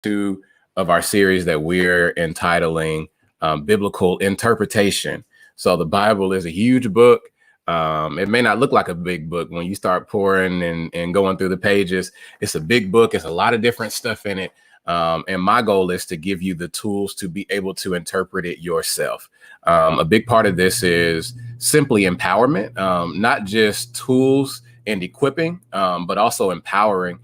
2 of our series that we're entitling Biblical Interpretation. So the Bible is a huge book. It may not look like a big book when you start pouring and going through the pages. It's a big book. It's a lot of different stuff in it. And my goal is to give you the tools to be able to interpret it yourself. A big part of this is simply empowerment, not just tools and equipping, but also empowering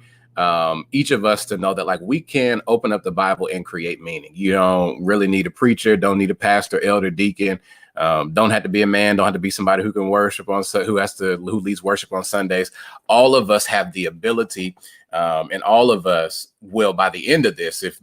each of us to know that like we can open up the Bible and create meaning. You don't really need a preacher, don't need a pastor, elder, deacon, don't have to be a man, don't have to be somebody who can worship who leads worship on Sundays. All of us have the ability, and all of us will, by the end of this, if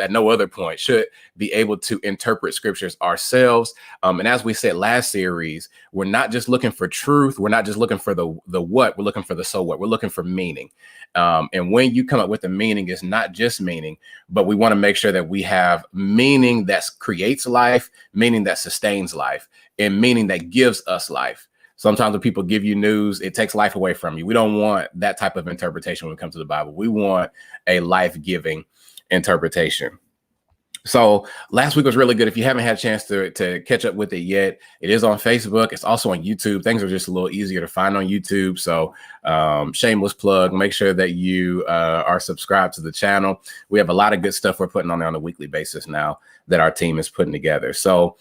at no other point, should be able to interpret scriptures ourselves. And as we said last series, we're not just looking for truth. We're not just looking for the what. We're looking for the so what. We're looking for meaning. And when you come up with the meaning, it's not just meaning, but we want to make sure that we have meaning that creates life, meaning that sustains life, and meaning that gives us life. Sometimes when people give you news, it takes life away from you. We don't want that type of interpretation when it comes to the Bible. We want a life-giving interpretation. So last week was really good. If you haven't had a chance to catch up with it yet, it is on Facebook. It's also on YouTube. Things are just a little easier to find on YouTube. So shameless plug, make sure that you are subscribed to the channel. We have a lot of good stuff we're putting on there on a weekly basis now that our team is putting together. So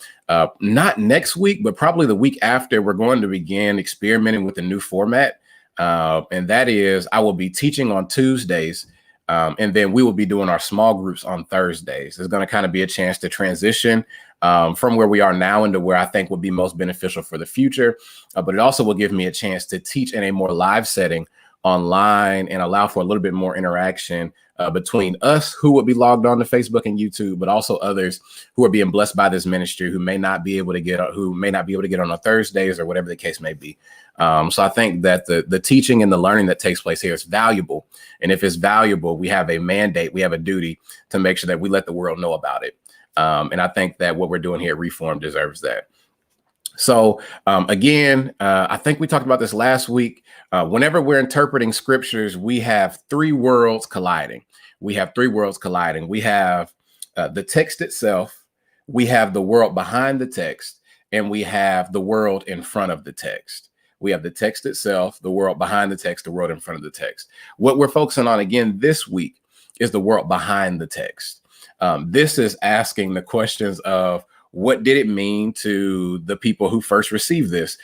not next week, but probably the week after, we're going to begin experimenting with a new format. And that is I will be teaching on Tuesdays. And then we will be doing our small groups on Thursdays. There's going to kind of be a chance to transition from where we are now into where I think would be most beneficial for the future. But it also will give me a chance to teach in a more live setting online and allow for a little bit more interaction between us who would be logged on to Facebook and YouTube, but also others who are being blessed by this ministry who may not be able to get on Thursdays or whatever the case may be. So I think that the teaching and the learning that takes place here is valuable. And if it's valuable, we have a mandate, we have a duty to make sure that we let the world know about it. And I think that what we're doing here at Reform deserves that. So again, I think we talked about this last week. Whenever we're interpreting scriptures, we have three worlds colliding. We have the text itself, we have the world behind the text, and we have the world in front of the text. We have the text itself, the world behind the text, the world in front of the text. What we're focusing on again this week is the world behind the text. This is asking the questions of what did it mean to the people who first received this?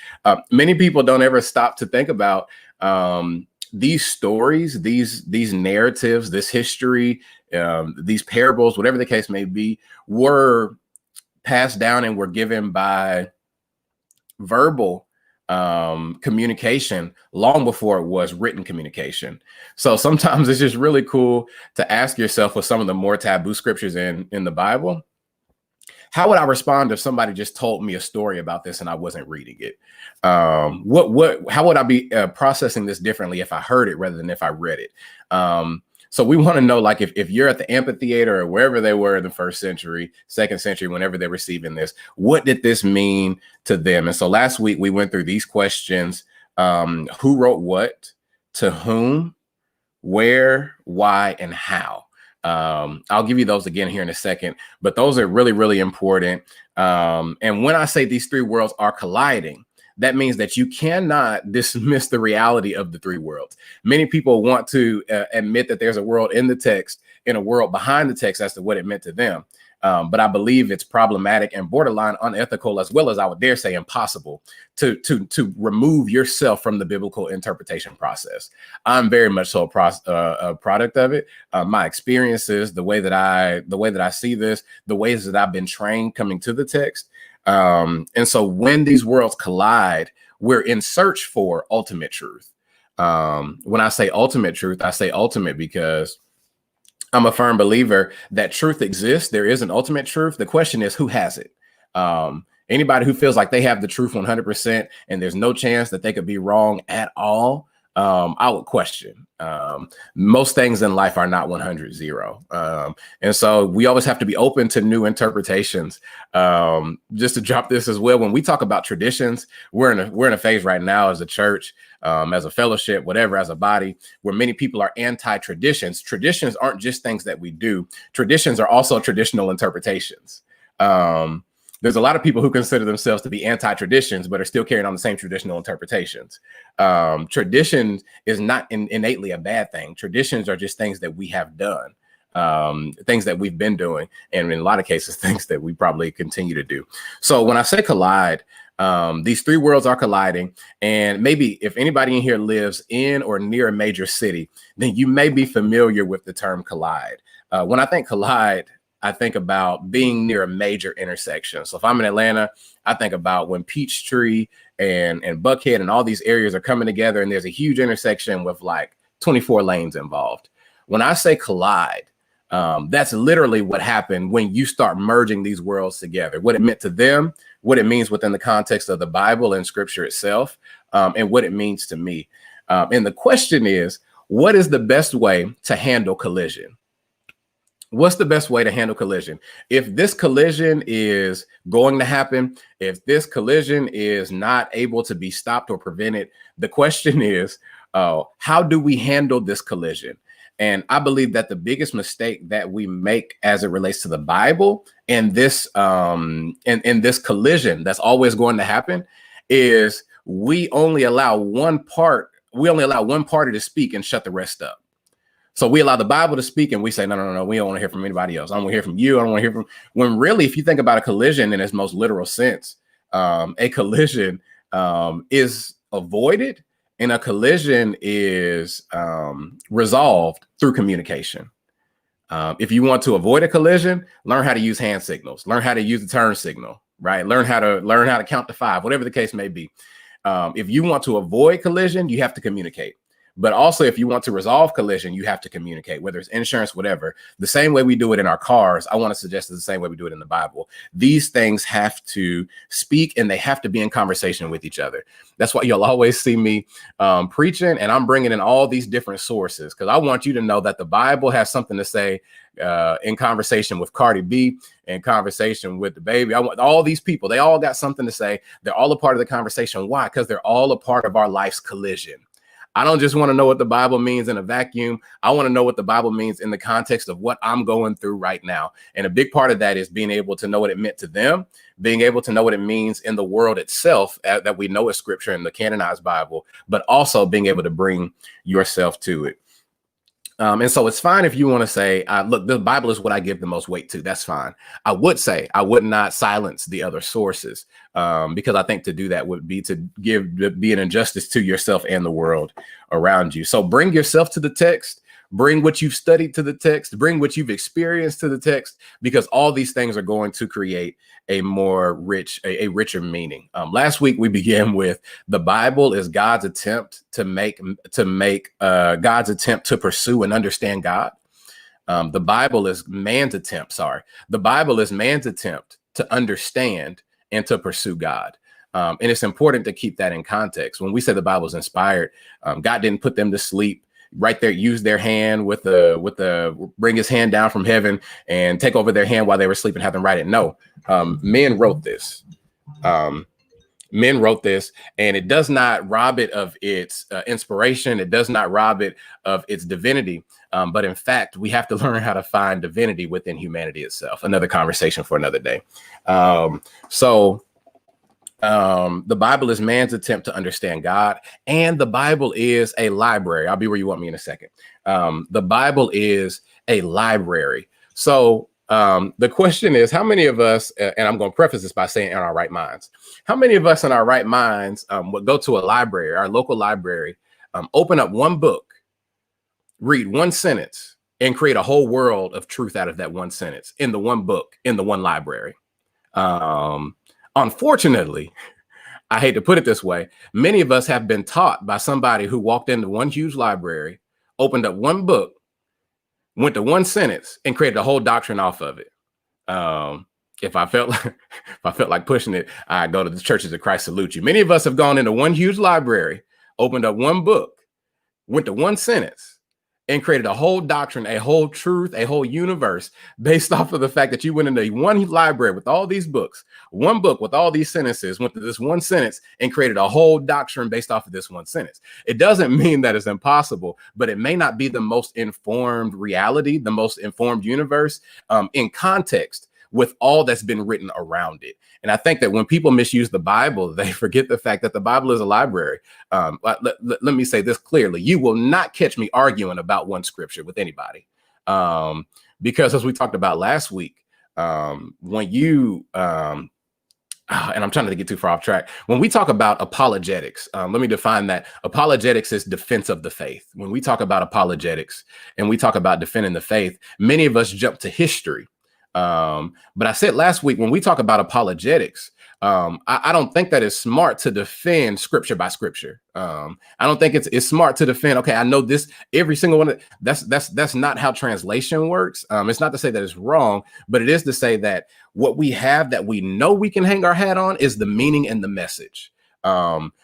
Many people don't ever stop to think about these stories, these narratives, this history, these parables, whatever the case may be, were passed down and were given by verbal communication long before it was written communication. So sometimes it's just really cool to ask yourself with some of the more taboo scriptures in the Bible, how would I respond if somebody just told me a story about this and I wasn't reading it? How would I be processing this differently if I heard it rather than if I read it? So we want to know, like, if you're at the amphitheater or wherever they were in the first century, second century, whenever they're receiving this, what did this mean to them? And so last week we went through these questions: who wrote what, to whom, where, why, and how. I'll give you those again here in a second, but those are really, really important. And when I say these three worlds are colliding, that means that you cannot dismiss the reality of the three worlds. Many people want to admit that there's a world in the text and a world behind the text as to what it meant to them. But I believe it's problematic and borderline unethical, as well as I would dare say impossible, to remove yourself from the biblical interpretation process. I'm very much so a product of it. My experiences, the way that I see this, the ways that I've been trained coming to the text. And so when these worlds collide, we're in search for ultimate truth. When I say ultimate truth, I say ultimate because I'm a firm believer that truth exists. There is an ultimate truth. The question is, who has it? Anybody who feels like they have the truth 100% and there's no chance that they could be wrong at all, I would question. Most things in life are not 100-0. And so we always have to be open to new interpretations. Just to drop this as well, when we talk about traditions, we're in a phase right now as a church as a fellowship, whatever, as a body, where many people are anti-traditions. Traditions aren't just things that we do. Traditions are also traditional interpretations. There's a lot of people who consider themselves to be anti-traditions, but are still carrying on the same traditional interpretations. Tradition is not innately a bad thing. Traditions are just things that we have done, things that we've been doing, and in a lot of cases, things that we probably continue to do. So when I say collide, these three worlds are colliding. And maybe if anybody in here lives in or near a major city, then you may be familiar with the term collide. When I think collide, I think about being near a major intersection. So if I'm in Atlanta, I think about when Peachtree and Buckhead and all these areas are coming together and there's a huge intersection with like 24 lanes involved. When I say collide, that's literally what happened when you start merging these worlds together, what it meant to them, what it means within the context of the Bible and scripture itself, and what it means to me. And the question is, what is the best way to handle collision? What's the best way to handle collision? If this collision is going to happen, if this collision is not able to be stopped or prevented, the question is, how do we handle this collision? And I believe that the biggest mistake that we make as it relates to the Bible and this in this collision that's always going to happen is we only allow one party to speak and shut the rest up. So we allow the Bible to speak and we say, no, we don't want to hear from anybody else. I don't want to hear from you. I don't want to hear from, when really, if you think about a collision in its most literal sense, a collision is avoided and a collision is resolved through communication. If you want to avoid a collision, learn how to use hand signals, learn how to use the turn signal, right? Learn how to count to 5, whatever the case may be. If you want to avoid collision, you have to communicate. But also, if you want to resolve collision, you have to communicate, whether it's insurance, whatever. The same way we do it in our cars, I want to suggest it's the same way we do it in the Bible. These things have to speak and they have to be in conversation with each other. That's why you'll always see me preaching, and I'm bringing in all these different sources because I want you to know that the Bible has something to say in conversation with Cardi B, in conversation with the baby. I want all these people. They all got something to say. They're all a part of the conversation. Why? Because they're all a part of our life's collision. I don't just want to know what the Bible means in a vacuum. I want to know what the Bible means in the context of what I'm going through right now. And a big part of that is being able to know what it meant to them, being able to know what it means in the world itself that we know as scripture in the canonized Bible, but also being able to bring yourself to it. And so it's fine if you want to say, look, the Bible is what I give the most weight to. That's fine. I would say I would not silence the other sources because I think to do that would be to be an injustice to yourself and the world around you. So bring yourself to the text. Bring what you've studied to the text, bring what you've experienced to the text, because all these things are going to create a more rich, a richer meaning. Last week, we began with the Bible is God's attempt to make God's attempt to pursue and understand God. The Bible is man's attempt. The Bible is man's attempt to understand and to pursue God. And it's important to keep that in context. When we say the Bible is inspired, God didn't put them to sleep. Right there, use their hand bring his hand down from heaven and take over their hand while they were sleeping, have them write it. No, men wrote this. Men wrote this, and it does not rob it of its inspiration. It does not rob it of its divinity. But in fact, we have to learn how to find divinity within humanity itself. Another conversation for another day. The Bible is man's attempt to understand God, and the Bible is a library. I'll be where you want me in a second. The Bible is a library. So the question is, how many of us, and I'm going to preface this by saying in our right minds, how many of us in our right minds would go to a library, our local library, open up one book, read one sentence, and create a whole world of truth out of that one sentence in the one book, in the one library? Unfortunately, I hate to put it this way, many of us have been taught by somebody who walked into one huge library, opened up one book, went to one sentence, and created a whole doctrine off of it. If I felt like pushing it, I go to the Churches of Christ salute you. Many of us have gone into one huge library, opened up one book, went to one sentence, and created a whole doctrine, a whole truth, a whole universe based off of the fact that you went into one library with all these books, one book with all these sentences, went to this one sentence and created a whole doctrine based off of this one sentence. It doesn't mean that it's impossible, but it may not be the most informed reality, the most informed universe in context with all that's been written around it. And I think that when people misuse the Bible, they forget the fact that the Bible is a library. Let me say this clearly. You will not catch me arguing about one scripture with anybody. Because as we talked about last week, when you, and I'm trying to get too far off track. When we talk about apologetics, let me define that. Apologetics is defense of the faith. When we talk about apologetics and we talk about defending the faith, many of us jump to history. But I said last week, when we talk about apologetics, I don't think that it's smart to defend scripture by scripture. I don't think it's smart to defend. Okay, I know this, every single one. That's not how translation works. It's not to say that it's wrong, but it is to say that what we have that we know we can hang our hat on is the meaning and the message.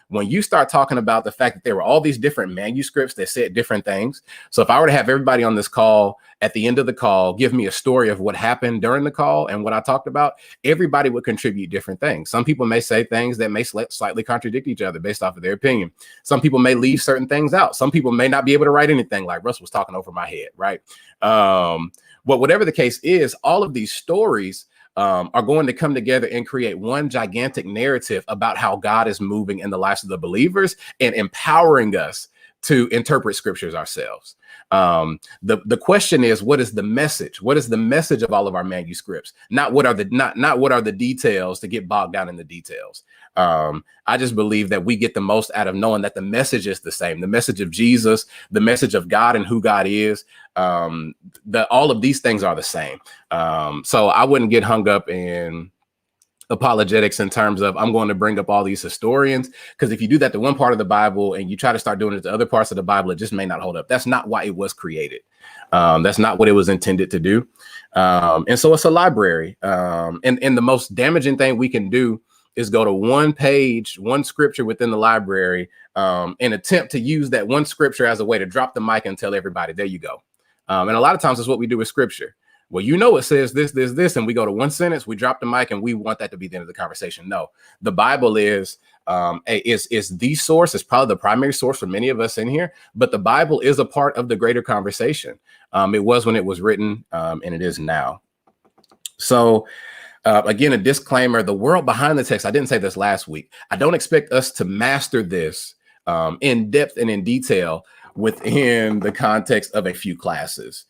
When you start talking about the fact that there were all these different manuscripts that said different things. So if I were to have everybody on this call at the end of the call, give me a story of what happened during the call and what I talked about, everybody would contribute different things. Some people may say things that may slightly contradict each other based off of their opinion. Some people may leave certain things out. Some people may not be able to write anything, like Russ was talking over my head, right? But whatever the case is, all of these stories are going to come together and create one gigantic narrative about how God is moving in the lives of the believers and empowering us to interpret scriptures ourselves. The question is, what is the message? What is the message of all of our manuscripts? Not what are the details to get bogged down in the details. I just believe that we get the most out of knowing that the message is the same. The message of Jesus, the message of God and who God is, all of these things are the same. So I wouldn't get hung up in apologetics in terms of I'm going to bring up all these historians, because if you do that to one part of the Bible and you try to start doing it to other parts of the Bible, it just may not hold up. That's not why it was created. That's not what it was intended to do. And so it's a library. And the most damaging thing we can do is go to one page, one scripture within the library, and attempt to use that one scripture as a way to drop the mic and tell everybody, there you go. And a lot of times that's what we do with scripture. Well, you know, it says this, and we go to one sentence, we drop the mic, and we want that to be the end of the conversation. No, the Bible is the source. It's probably the primary source for many of us in here, but the Bible is a part of the greater conversation. It was when it was written, and it is now. So again, a disclaimer, the world behind the text, I didn't say this last week. I don't expect us to master this in depth and in detail within the context of a few classes.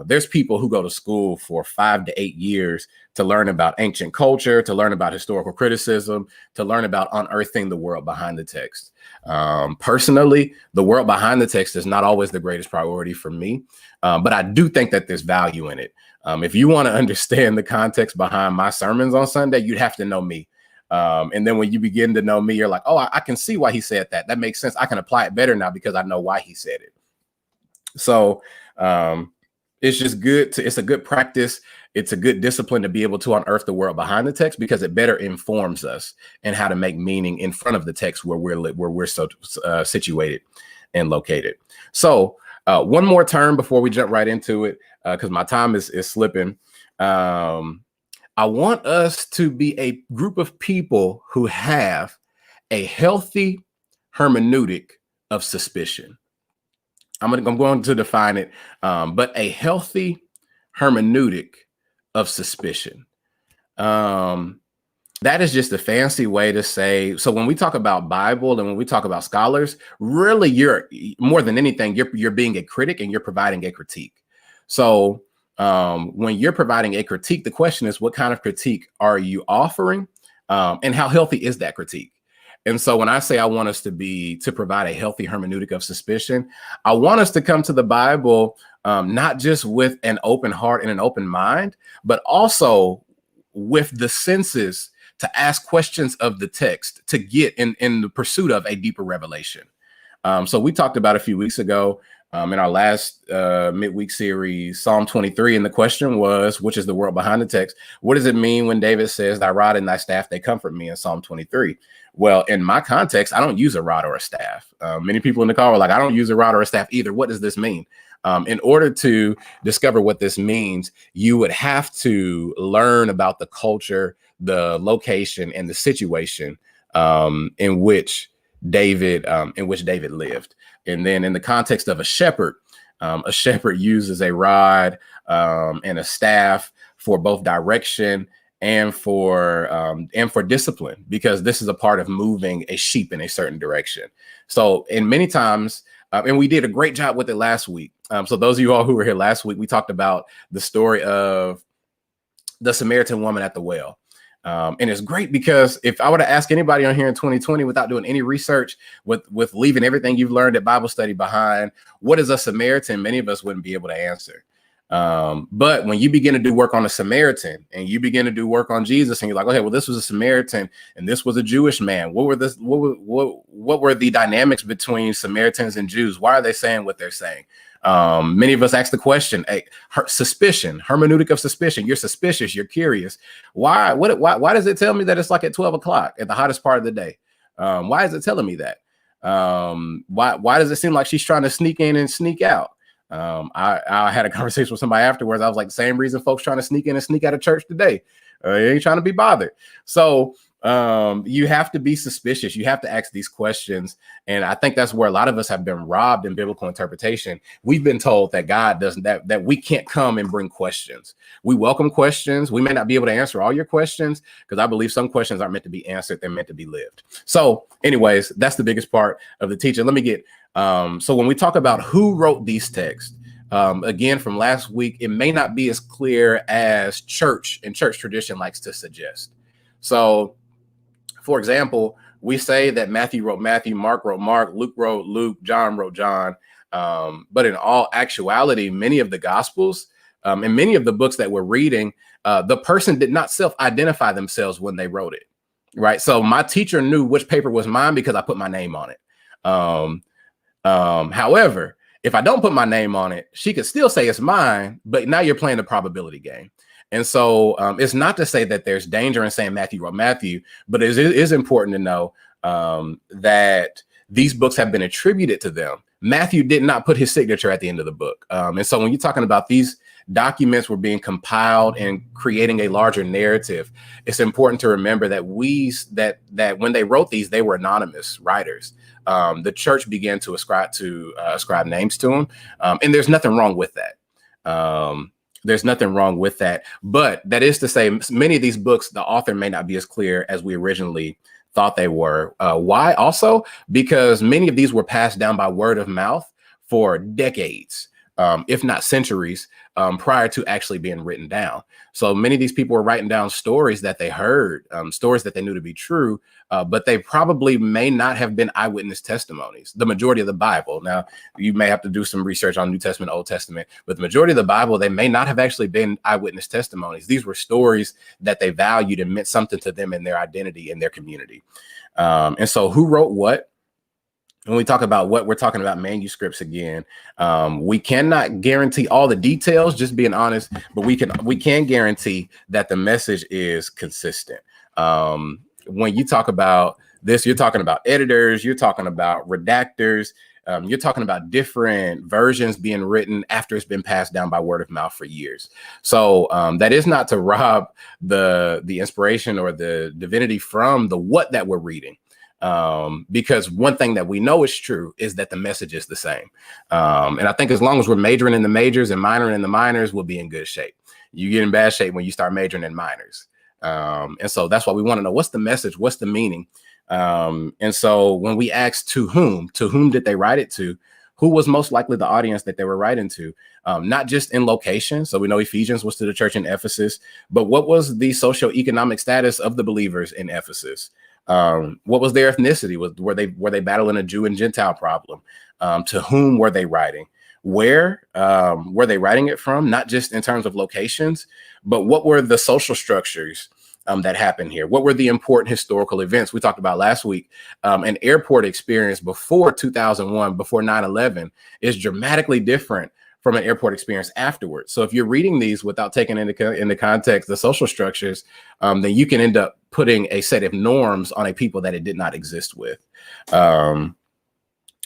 There's people who go to school for 5 to 8 years to learn about ancient culture, to learn about historical criticism, to learn about unearthing the world behind the text. Personally, the world behind the text is not always the greatest priority for me, but I do think that there's value in it. If you want to understand the context behind my sermons on Sunday, you'd have to know me. And then when you begin to know me, you're like, oh, I can see why he said that. That makes sense. I can apply it better now because I know why he said it. So, it's just good. It's a good practice. It's a good discipline to be able to unearth the world behind the text, because it better informs us in how to make meaning in front of the text where we're so situated and located. So one more term before we jump right into it, because my time is slipping. I want us to be a group of people who have a healthy hermeneutic of suspicion. I'm going to define it, but a healthy hermeneutic of suspicion. That is just a fancy way to say, so when we talk about Bible and when we talk about scholars, really you're more than anything, you're being a critic and you're providing a critique. So when you're providing a critique, the question is, what kind of critique are you offering? And how healthy is that critique? And so when I say I want us to provide a healthy hermeneutic of suspicion, I want us to come to the Bible not just with an open heart and an open mind, but also with the senses to ask questions of the text to get in the pursuit of a deeper revelation. So we talked about a few weeks ago in our last midweek series, Psalm 23. And the question was, which is the world behind the text? What does it mean when David says, thy rod and thy staff, they comfort me in Psalm 23? Well, in my context, I don't use a rod or a staff. Many people in the call were like, I don't use a rod or a staff either. What does this mean? In order to discover what this means, you would have to learn about the culture, the location, and the situation in which David lived. And then in the context of a shepherd uses a rod and a staff for both direction and for discipline, because this is a part of moving a sheep in a certain direction. So, and many times, and we did a great job with it last week. So those of you all who were here last week, we talked about the story of the Samaritan woman at the well. And it's great because if I were to ask anybody on here in 2020 without doing any research, with leaving everything you've learned at Bible study behind, what is a Samaritan? Many of us wouldn't be able to answer. But when you begin to do work on a Samaritan and you begin to do work on Jesus, and you're like, okay, well, this was a Samaritan and this was a Jewish man. What were the dynamics between Samaritans and Jews? Why are they saying what they're saying? Many of us ask the question, suspicion, hermeneutic of suspicion. You're suspicious. You're curious. Why does it tell me that it's like at 12 o'clock at the hottest part of the day? Why is it telling me that? Why does it seem like she's trying to sneak in and sneak out? I had a conversation with somebody afterwards. I was like, same reason folks trying to sneak in and sneak out of church today. You ain't trying to be bothered. So you have to be suspicious. You have to ask these questions. And I think that's where a lot of us have been robbed in biblical interpretation. We've been told that God doesn't, that we can't come and bring questions. We welcome questions. We may not be able to answer all your questions, because I believe some questions aren't meant to be answered. They're meant to be lived. So anyways, that's the biggest part of the teaching. Let me get, so when we talk about who wrote these texts, again, from last week, it may not be as clear as church and church tradition likes to suggest. So, for example, we say that Matthew wrote Matthew, Mark wrote Mark, Luke wrote Luke, John wrote John. But in all actuality, many of the Gospels and many of the books that we're reading, the person did not self-identify themselves when they wrote it, right? So my teacher knew which paper was mine because I put my name on it. However, if I don't put my name on it, she could still say it's mine, but now you're playing the probability game. And so it's not to say that there's danger in saying Matthew wrote Matthew, but it is important to know that these books have been attributed to them. Matthew did not put his signature at the end of the book. And so when you're talking about these documents were being compiled and creating a larger narrative, it's important to remember that that when they wrote these, they were anonymous writers. The church began to ascribe names to them. And there's nothing wrong with that. There's nothing wrong with that. But that is to say, many of these books, the author may not be as clear as we originally thought they were. Why? Also, because many of these were passed down by word of mouth for decades, if not centuries, prior to actually being written down. So many of these people were writing down stories that they heard, stories that they knew to be true, but they probably may not have been eyewitness testimonies. The majority of the Bible. Now, you may have to do some research on New Testament, Old Testament, but the majority of the Bible, they may not have actually been eyewitness testimonies. These were stories that they valued and meant something to them in their identity, in their community. And so who wrote what? When we talk about what we're talking about, manuscripts again, we cannot guarantee all the details, just being honest, but we can guarantee that the message is consistent. When you talk about this, you're talking about editors, you're talking about redactors, you're talking about different versions being written after it's been passed down by word of mouth for years. So that is not to rob the inspiration or the divinity from the what that we're reading. Because one thing that we know is true is that the message is the same. And I think as long as we're majoring in the majors and minoring in the minors, we'll be in good shape. You get in bad shape when you start majoring in minors. And so that's why we want to know, what's the message? What's the meaning? And so when we ask to whom did they write it to? Who was most likely the audience that they were writing to? Not just in location. So we know Ephesians was to the church in Ephesus, but what was the socioeconomic status of the believers in Ephesus? What was their ethnicity? Were they battling a Jew and Gentile problem? To whom were they writing? Where were they writing it from? Not just in terms of locations, but what were the social structures that happened here? What were the important historical events? We talked about last week. An airport experience before 2001, before 9/11, is dramatically different from an airport experience afterwards. So if you're reading these without taking into context the social structures, then you can end up putting a set of norms on a people that it did not exist with.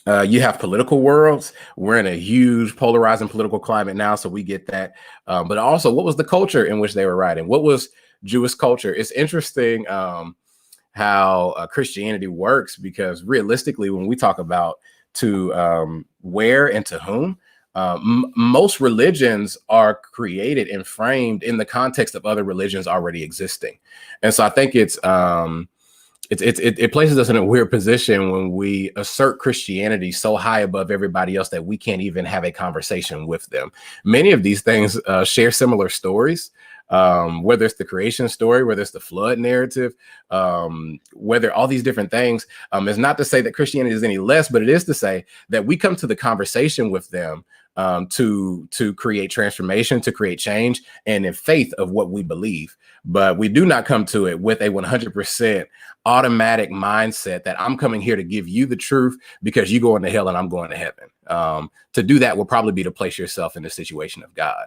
You have political worlds. We're in a huge polarizing political climate now, so we get that. But also, what was the culture in which they were writing? What was Jewish culture? It's interesting how Christianity works, because realistically, when we talk about to where and to whom, most religions are created and framed in the context of other religions already existing. And so I think it places us in a weird position when we assert Christianity so high above everybody else that we can't even have a conversation with them. Many of these things share similar stories, whether it's the creation story, whether it's the flood narrative, whether all these different things. Is not to say that Christianity is any less, but it is to say that we come to the conversation with them to create transformation, to create change, and in faith of what we believe. But we do not come to it with a 100% automatic mindset that I'm coming here to give you the truth because you going to hell and I'm going to heaven. To do that will probably be to place yourself in the situation of God.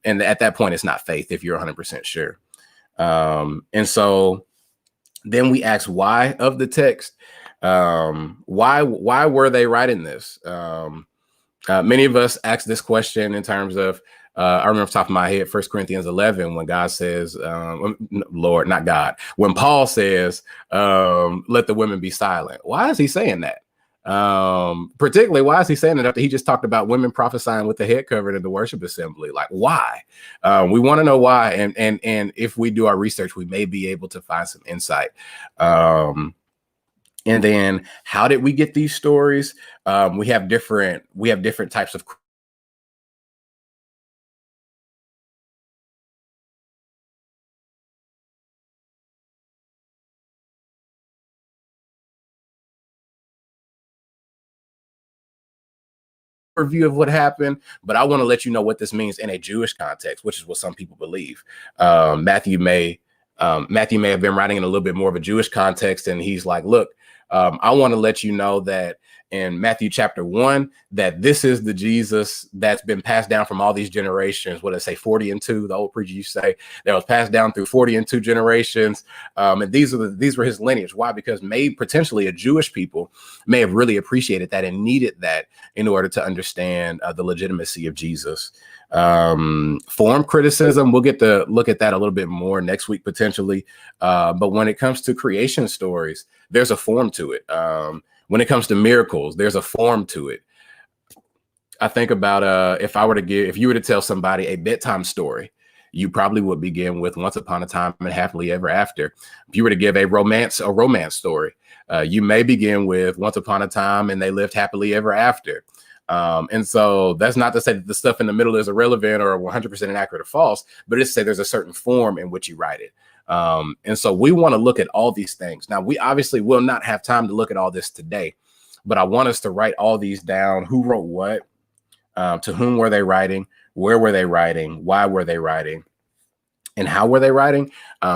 And at that point, it's not faith if you're 100% sure. And so then we ask why of the text. Why were they writing this? Many of us ask this question in terms of, I remember off the top of my head, 1 Corinthians 11, when God says, Lord, not God, when Paul says, let the women be silent. Why is he saying that? Particularly, why is he saying it after he just talked about women prophesying with the head covered in the worship assembly? Like, why? We want to know why. And if we do our research, we may be able to find some insight. And then how did we get these stories? We have different types of review of what happened, but I want to let you know what this means in a Jewish context, which is what some people believe. Matthew may have been writing in a little bit more of a Jewish context, and he's like, look, I want to let you know that in Matthew chapter 1, that this is the Jesus that's been passed down from all these generations. What did I say, 40 and 2? The old preacher used to say that was passed down through 40 and 2 generations. And these were his lineage. Why? Because potentially a Jewish people may have really appreciated that and needed that in order to understand the legitimacy of Jesus. Form criticism, we'll get to look at that a little bit more next week potentially. But when it comes to creation stories, there's a form to it. When it comes to miracles, there's a form to it. I think about if you were to tell somebody a bedtime story, you probably would begin with once upon a time and happily ever after. If you were to give a romance story, you may begin with once upon a time and they lived happily ever after. And so that's not to say that the stuff in the middle is irrelevant or 100% inaccurate or false, but it's to say there's a certain form in which you write it. And so we want to look at all these things. Now, we obviously will not have time to look at all this today, but I want us to write all these down. Who wrote what? To whom were they writing? Where were they writing? Why were they writing? And how were they writing?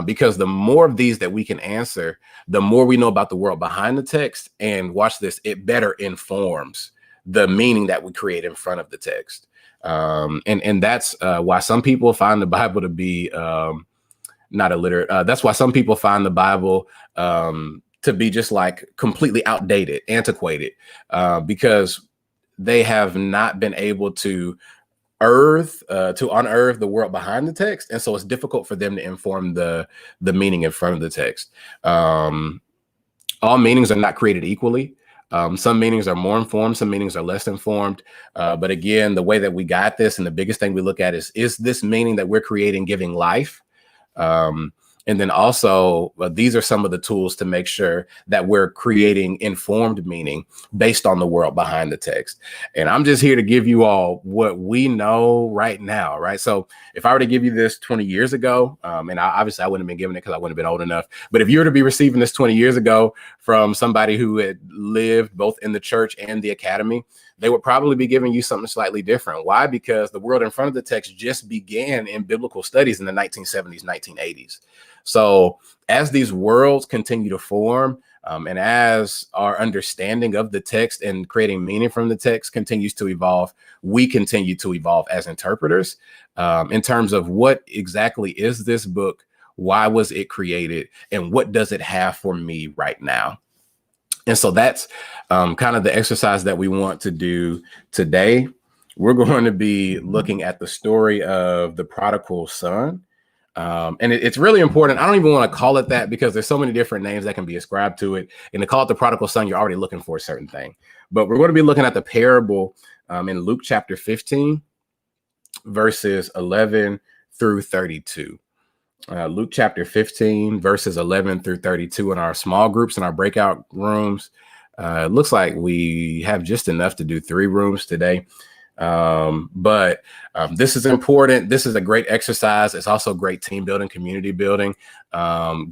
Because the more of these that we can answer, the more we know about the world behind the text. And watch this, it better informs the meaning that we create in front of the text. And that's why some people find the Bible to be not illiterate. That's why some people find the Bible to be just like completely outdated, antiquated, because they have not been able to unearth the world behind the text. And so it's difficult for them to inform the meaning in front of the text. All meanings are not created equally. Some meanings are more informed, some meanings are less informed. But again, the way that we got this, and the biggest thing we look at is this meaning that we're creating giving life? And then also, these are some of the tools to make sure that we're creating informed meaning based on the world behind the text. And I'm just here to give you all what we know right now, right? So if I were to give you this 20 years ago, and obviously I wouldn't have been given it because I wouldn't have been old enough, but if you were to be receiving this 20 years ago from somebody who had lived both in the church and the academy, they would probably be giving you something slightly different. Why? Because the world in front of the text just began in biblical studies in the 1970s, 1980s. So as these worlds continue to form, and as our understanding of the text and creating meaning from the text continues to evolve, we continue to evolve as interpreters in terms of what exactly is this book, why was it created, and what does it have for me right now? And so that's kind of the exercise that we want to do today. We're going to be looking at the story of the prodigal son. And it's really important. I don't even want to call it that because there's so many different names that can be ascribed to it. And to call it the prodigal son, you're already looking for a certain thing. But we're going to be looking at the parable in Luke chapter 15, verses 11 through 32. Luke chapter 15, verses 11 through 32 in our small groups, in our breakout rooms. It looks like we have just enough to do 3 rooms today. But this is important. This is a great exercise. It's also great team building, community building,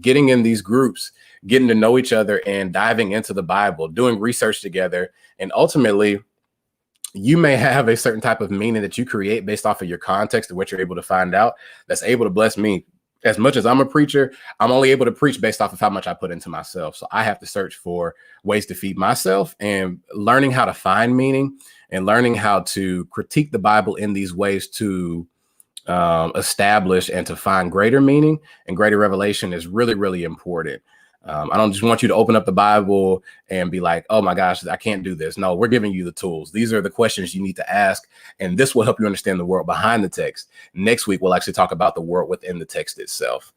getting in these groups, getting to know each other and diving into the Bible, doing research together. And ultimately, you may have a certain type of meaning that you create based off of your context and what you're able to find out that's able to bless me. As much as I'm a preacher, I'm only able to preach based off of how much I put into myself. So I have to search for ways to feed myself, and learning how to find meaning and learning how to critique the Bible in these ways to establish and to find greater meaning and greater revelation is really, really important. I don't just want you to open up the Bible and be like, oh my gosh, I can't do this. No, we're giving you the tools. These are the questions you need to ask, and this will help you understand the world behind the text. Next week, we'll actually talk about the world within the text itself.